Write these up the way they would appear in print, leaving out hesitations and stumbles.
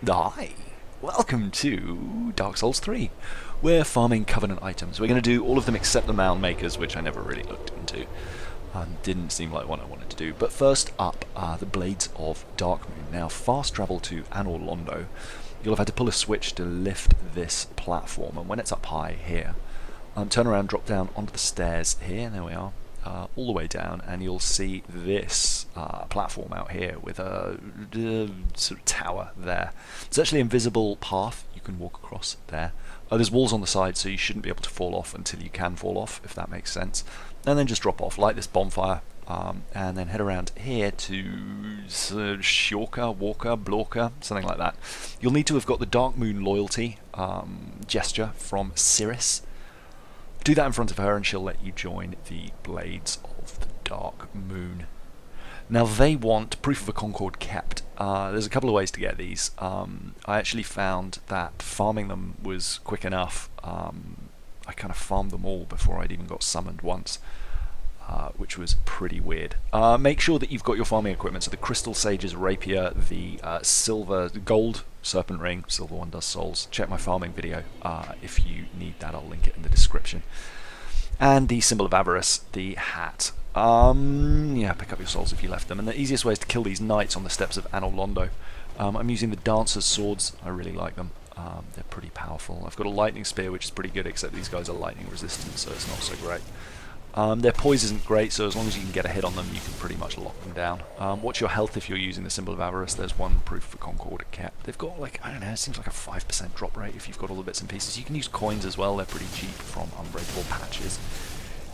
Hi, welcome to Dark Souls 3. We're farming Covenant items. We're going to do all of them except the Mound Makers, which I never really looked into. Didn't seem like what I wanted to do. But first up are the Blades of Darkmoon. Now, fast travel to Anor Londo. You'll have had to pull a switch to lift this platform, and when it's up high here, turn around, drop down onto the stairs here, there we are, all the way down, and you'll see this platform out here with a sort of tower there. It's actually an invisible path you can walk across there. There's walls on the side, so you shouldn't be able to fall off until you can fall off, if that makes sense. And then just drop off, light this bonfire, and then head around here to Shorka, Walker, Blorka, something like that. You'll need to have got the Darkmoon loyalty gesture from Cirrus. Do that in front of her and she'll let you join the Blades of the Darkmoon. Now they want proof of a Concord kept. There's a couple of ways to get these. I actually found that farming them was quick enough. I kind of farmed them all before I'd even got summoned once, which was pretty weird. Make sure that you've got your farming equipment, so the Crystal Sage's Rapier, the gold Serpent Ring, Silver One does souls. Check my farming video if you need that, I'll link it in the description. And the Symbol of Avarice, the hat. Yeah, pick up your souls if you left them. And the easiest way is to kill these knights on the steps of Anor Londo. I'm using the Dancer's Swords, I really like them. They're pretty powerful. I've got a Lightning Spear, which is pretty good, except these guys are lightning resistant, so it's not so great. Their poise isn't great, so as long as you can get a hit on them, you can pretty much lock them down. Watch your health if you're using the Symbol of Avarice. There's one proof for Concord kept. They've got, like, I don't know, it seems like a 5% drop rate if you've got all the bits and pieces. You can use coins as well, they're pretty cheap from Unbreakable Patches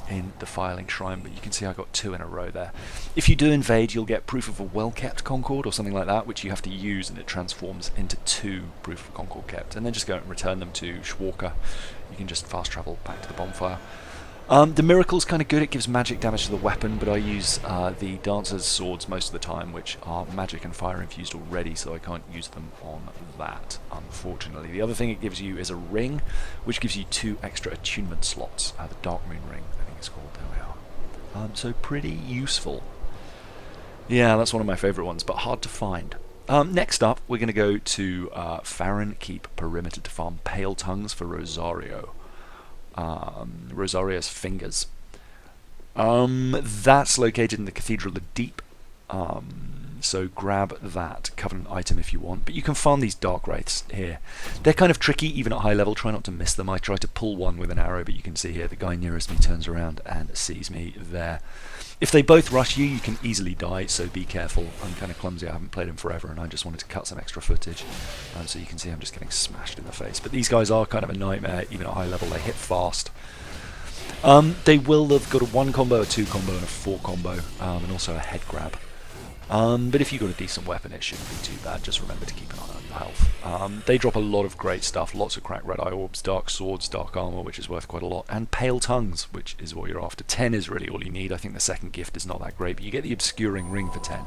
in the Filing Shrine, but you can see I got 2 in a row there. If you do invade, you'll get proof of a well-kept Concord or something like that, which you have to use, and it transforms into 2 proof of Concord kept, and then just go and return them to Shwarka. You can just fast travel back to the bonfire. The Miracle's kind of good, it gives magic damage to the weapon, but I use the Dancer's Swords most of the time, which are magic and fire infused already, so I can't use them on that, unfortunately. The other thing it gives you is a ring, which gives you 2 extra attunement slots. The Darkmoon ring, I think it's called, there we are. So pretty useful. Yeah, that's one of my favourite ones, but hard to find. Next up, we're going to go to Farron Keep Perimeter to farm Pale Tongues for Rosario. Rosaria's Fingers. That's located in the Cathedral of the Deep, so grab that Covenant item if you want, but you can farm these Dark Wraiths here. They're kind of tricky even at high level, try not to miss them. I try to pull one with an arrow, but you can see here the guy nearest me turns around and sees me there. If they both rush you, you can easily die, so be careful. I'm kind of clumsy, I haven't played him forever, and I just wanted to cut some extra footage. So you can see I'm just getting smashed in the face. But these guys are kind of a nightmare, even at high level, they hit fast. They will have got a 1 combo, a 2 combo, and a 4 combo, and also a head grab. But if you've got a decent weapon, it shouldn't be too bad, just remember to keep an eye on your health. They drop a lot of great stuff, lots of cracked red eye orbs, dark swords, dark armor, which is worth quite a lot, and pale tongues, which is what you're after. 10 is really all you need. I think the second gift is not that great, but you get the obscuring ring for 10,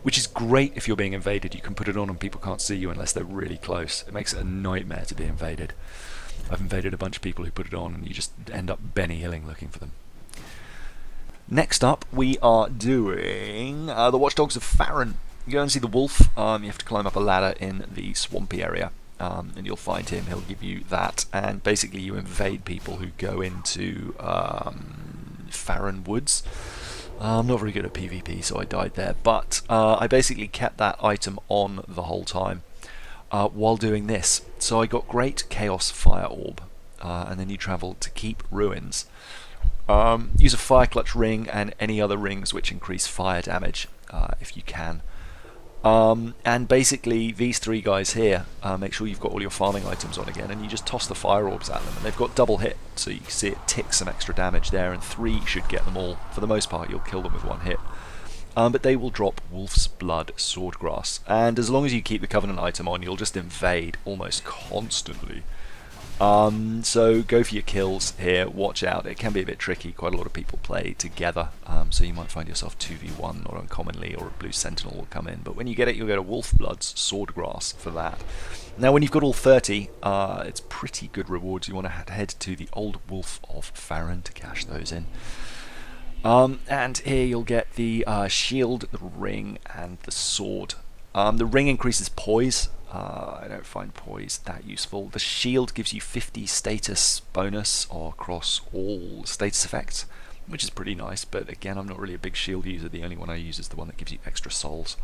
which is great if you're being invaded. You can put it on and people can't see you unless they're really close. It makes it a nightmare to be invaded. I've invaded a bunch of people who put it on and you just end up Benny Hilling looking for them. Next up, we are doing the Watchdogs of Farron. You go and see the wolf. You have to climb up a ladder in the swampy area, and you'll find him. He'll give you that, and basically you invade people who go into Farron Woods. I'm not very good at PvP, so I died there, but I basically kept that item on the whole time while doing this. So I got great Chaos Fire Orb, and then you travel to Keep Ruins. Use a Fire Clutch ring and any other rings which increase fire damage if you can. And basically these 3 guys here, make sure you've got all your farming items on again, and you just toss the fire orbs at them, and they've got double hit, so you can see it ticks some extra damage there, and 3 should get them all. For the most part you'll kill them with 1 hit. But they will drop Wolf's Blood Swordgrass, and as long as you keep the Covenant item on, you'll just invade almost constantly. So go for your kills here, watch out, it can be a bit tricky, quite a lot of people play together, so you might find yourself 2v1 not uncommonly, or a Blue Sentinel will come in, but when you get it you'll get a Wolfblood's Swordgrass for that. Now when you've got all 30, it's pretty good rewards. You want to head to the Old Wolf of Farron to cash those in. And here you'll get the shield, the ring, and the sword. The ring increases poise, I don't find poise that useful. The shield gives you 50 status bonus across all status effects, which is pretty nice, but again, I'm not really a big shield user. The only one I use is the one that gives you extra souls,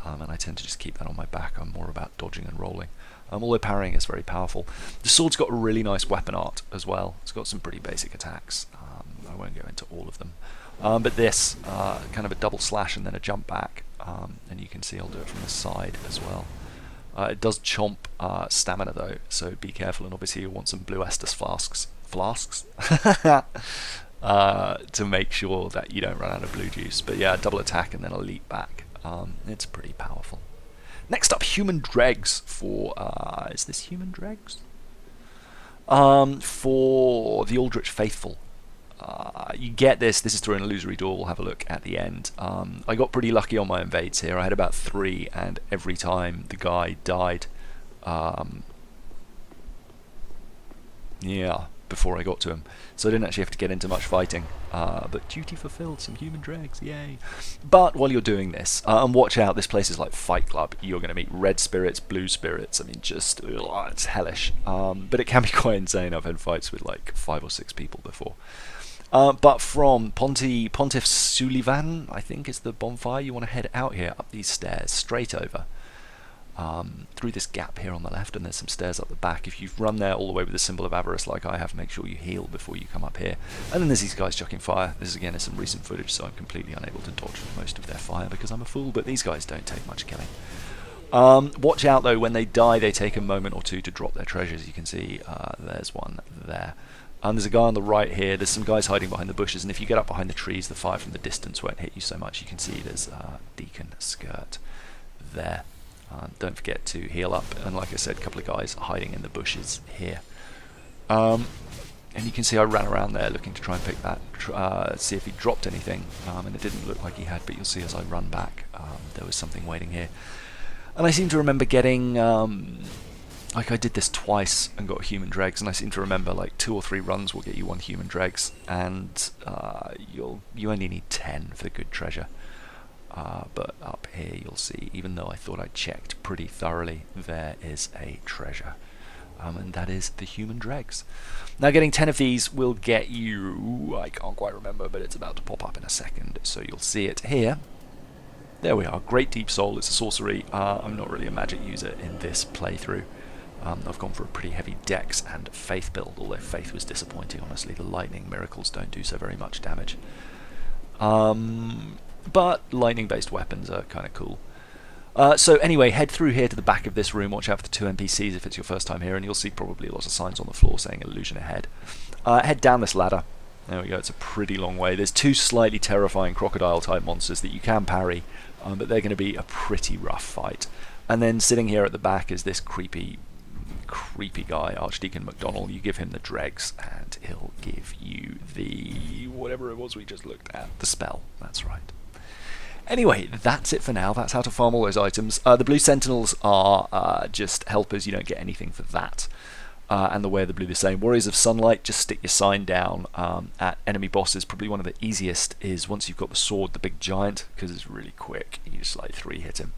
and I tend to just keep that on my back. I'm more about dodging and rolling. Although parrying is very powerful. The sword's got a really nice weapon art as well. It's got some pretty basic attacks. I won't go into all of them. But this, kind of a double slash and then a jump back, and you can see I'll do it from the side as well. It does chomp stamina though, so be careful, and obviously you'll want some blue Estus flasks to make sure that you don't run out of blue juice. But yeah, double attack and then a leap back. It's pretty powerful. Next up, human dregs for is this human dregs? For the Aldrich Faithful. You get this is through an illusory door. We'll have a look at the end. I got pretty lucky on my invades here. I had about 3, and every time the guy died, yeah, before I got to him. So I didn't actually have to get into much fighting. But duty fulfilled, some human dregs, yay. But while you're doing this, and watch out, this place is like Fight Club. You're going to meet red spirits, blue spirits. I mean, just, ugh, it's hellish. But it can be quite insane. I've had fights with like 5 or 6 people before. But from Pontiff Sullivan, I think is the bonfire, you want to head out here, up these stairs, straight over. Through this gap here on the left, and there's some stairs up the back. If you've run there all the way with the symbol of avarice like I have, make sure you heal before you come up here. And then there's these guys chucking fire. This again is some recent footage, so I'm completely unable to dodge most of their fire because I'm a fool, but these guys don't take much killing. Watch out though, when they die they take a moment or two to drop their treasures. You can see there's one there. And there's a guy on the right here. There's some guys hiding behind the bushes, and if you get up behind the trees, the fire from the distance won't hit you so much. You can see there's Deacon Skirt there. Don't forget to heal up, and like I said, a couple of guys hiding in the bushes here. And you can see I ran around there looking to try and pick that, see if he dropped anything, and it didn't look like he had, but you'll see as I run back, there was something waiting here. And I seem to remember getting, like I did this twice and got human dregs, and I seem to remember like 2 or 3 runs will get you 1 human dregs, and you only need 10 for good treasure. But up here you'll see, even though I thought I checked pretty thoroughly, there is a treasure. And that is the human dregs. Now getting 10 of these will get you, I can't quite remember, but it's about to pop up in a second, so you'll see it here. There we are, Great Deep Soul, it's a sorcery. I'm not really a magic user in this playthrough. I've gone for a pretty heavy dex and faith build, although faith was disappointing, honestly. The lightning miracles don't do so very much damage. But lightning-based weapons are kind of cool. So anyway, head through here to the back of this room. Watch out for the 2 NPCs if it's your first time here, and you'll see probably lots of signs on the floor saying illusion ahead. Head down this ladder. There we go, it's a pretty long way. There's 2 slightly terrifying crocodile-type monsters that you can parry, but they're going to be a pretty rough fight. And then sitting here at the back is this creepy guy, Archdeacon MacDonald. You give him the dregs, and he'll give you the, whatever it was we just looked at, the spell. That's right. Anyway, that's it for now. That's how to farm all those items. The blue sentinels are just helpers. You don't get anything for that. And the way of the blue the same. Warriors of Sunlight, just stick your sign down at enemy bosses. Probably one of the easiest is once you've got the sword, the big giant, because it's really quick. You just like 3-hit him.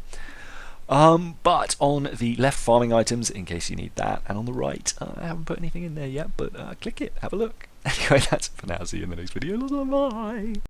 But on the left, farming items, in case you need that, and on the right, I haven't put anything in there yet, but click it, have a look. Anyway, that's it for now. See you in the next video. Bye!